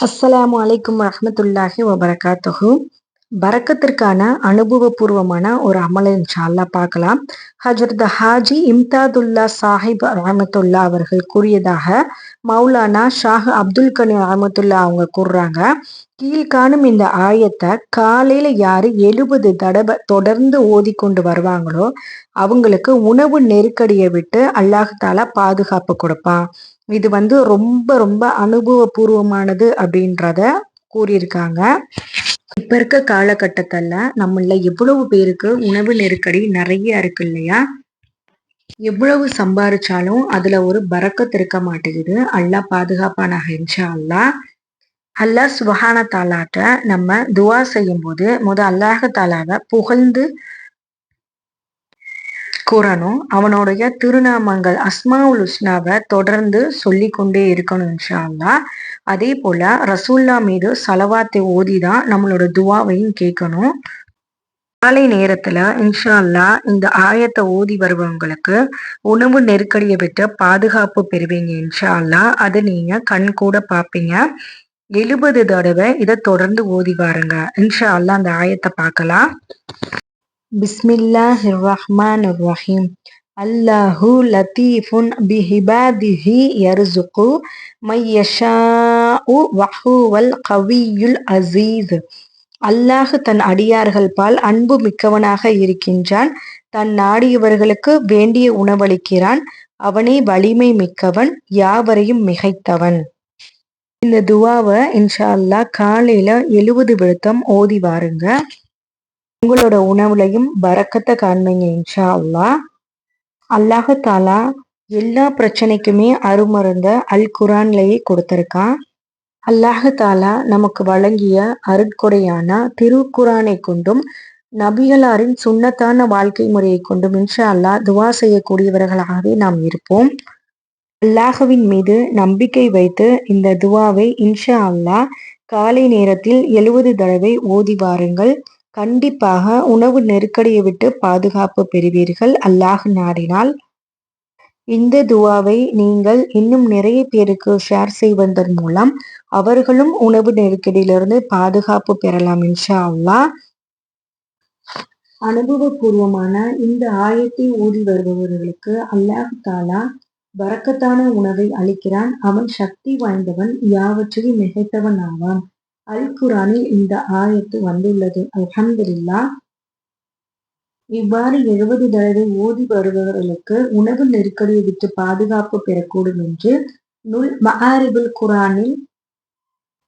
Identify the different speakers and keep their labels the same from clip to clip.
Speaker 1: அஸ்ஸலாமு அலைக்கும் வரஹ்மத்துல்லாஹி வபரகாத்துஹு. பரக்கத்திற்கான அனுபவபூர்வமான ஒரு அமலை இன்ஷா அல்லாஹ் பார்க்கலாம். ஹஜ்ரத் ஹாஜி இம்தாதுல்லா சாஹிப் ரஹமத்துல்லா அவர்கள் கூறியதாக மௌலானா ஷாஹ் அப்துல் கனி ரஹமத்துல்லா அவங்க கூறுறாங்க. கீழ்காணும் இந்த ஆயத்தை காலையில யாரு 70 தடவை தொடர்ந்து ஓதிக்கொண்டு வருவாங்களோ அவங்களுக்கு உணவு நெருக்கடியை விட்டு அல்லாஹ் தாலா பாதுகாப்பு கொடுப்பான். இது ரொம்ப ரொம்ப அனுபவபூர்வமானது அப்படின்றத கூறியிருக்காங்க. இப்ப இருக்க காலகட்டத்துல நம்மள எவ்வளவு பேருக்கு உணவு நெருக்கடி நிறைய இருக்கு இல்லையா? எவ்வளவு சம்பாரிச்சாலும் அதுல ஒரு பரக்கத் இருக்க மாட்டேங்குது. அல்லாஹ் பாதுகாப்பானாக இன்ஷா அல்லாஹ். அல்லாஹ் சுப்ஹான தாலாட்ட நம்ம துவா செய்யும் போது அல்லாஹ் தாலாவை புகழ்ந்து கூறணும். அவனுடைய திருநாமங்கள் அஸ்மாவுல் ஹுஸ்னாவை தொடர்ந்து சொல்லி கொண்டே இருக்கணும் இன்ஷா அல்லாஹ். அதே போல ரசூல்லா மீது சலவாத்தை ஓதிதான் நம்மளோட துவாவையும் கேட்கணும். காலை நேரத்துல இன்ஷா அல்லாஹ் இந்த ஆயத்தை ஓதி வருபவங்களுக்கு உணவு நெருக்கடியை விட்டு பாதுகாப்பு பெறுவீங்க இன்ஷா அல்லாஹ். அது நீங்க கண் கூட பார்ப்பீங்க. 70 தடவை இதை தொடர்ந்து ஓதி பாருங்க. இன்ஷா அல்லாஹ் அந்த ஆயத்தை பார்க்கலாம். பிஸ்மில்லாஹிர் ரஹ்மானிர் ரஹீம். அல்லாஹு லத்தீஃபுன் பிஹிபாதிஹி யர்சுகு மையஷாஉ வஹுவல் கவியுல் அசீஸ். அல்லாஹ் தன் அடியார்கள் பால் அன்பு மிக்கவனாக இருக்கின்றான். தன் நாடியவர்களுக்கு வேண்டிய உணவளிக்கிறான். அவனே வலிமை மிக்கவன், யாவரையும் மிகைத்தவன். இந்த துவாவை இன்ஷா அல்லாஹ் காலையில 70 விழுத்தம் ஓதி வாருங்க. உங்களோட உணவுலையும் பரக்கத்தை காண்பீங்க இன்ஷா அல்லாஹ். அல்லாஹ் தாலா எல்லா பிரச்சனைக்குமே அருமருந்த அல் குரான்லயே கொடுத்திருக்கான். அல்லாஹ் தாலா நமக்கு வழங்கிய அருட்கொடையான திருக்குரானை கொண்டும் நபிகளாரின் சுன்னத்தான வாழ்க்கை முறையை கொண்டும் இன்ஷா அல்லாஹ் துவா செய்யக்கூடியவர்களாகவே நாம் இருப்போம். அல்லாஹ்வின் மீது நம்பிக்கை வைத்து இந்த துவாவை இன்ஷா அல்லாஹ் காலை நேரத்தில் 70 தடவை ஓதி வாருங்கள். கண்டிப்பாக உணவு நெருக்கடியை விட்டு பாதுகாப்பு பெறுவீர்கள் அல்லாஹ் நாடினால். இந்த துவாவை நீங்கள் இன்னும் நிறைய பேருக்கு ஷேர் செய்வதன் மூலம் அவர்களும் உணவு நெருக்கடியிலிருந்து பாதுகாப்பு பெறலாம் இன்ஷா அல்லாஹ். அனுபவபூர்வமான இந்த ஆயத்தை ஓதி வருபவர்களுக்கு அல்லாஹ் தாலா பரக்கத்தான உணவை அளிக்கிறான். அவன் சக்தி வாய்ந்தவன், யாவற்றையும் மிகைத்தவன் ஆவான். அல் குரானில் இந்த ஆயத்து வந்துள்ளது. அல்ஹம்துலில்லாஹ். இவ்வாறு 70 தடவை ஓதி வருபவர்களுக்கு உணவு நெருக்கடியை விட்டு பாதுகாப்பு பெறக்கூடும் என்று நுல் மஆரிபுல் குரானில்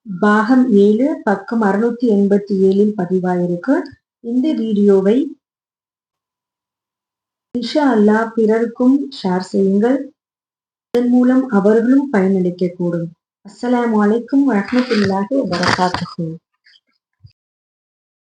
Speaker 1: பாகம் 7 பக்கம் 687 பதிவாயிருக்கு. இந்த வீடியோவை இன்ஷா அல்லாஹ் பிறருக்கும் ஷேர் செய்யுங்கள். இதன் மூலம் அவர்களும் பயனளிக்க கூடும். அஸ்ஸலாமு அலைக்கும் வரஹ்மத்துல்லாஹி வபரகாத்துஹு.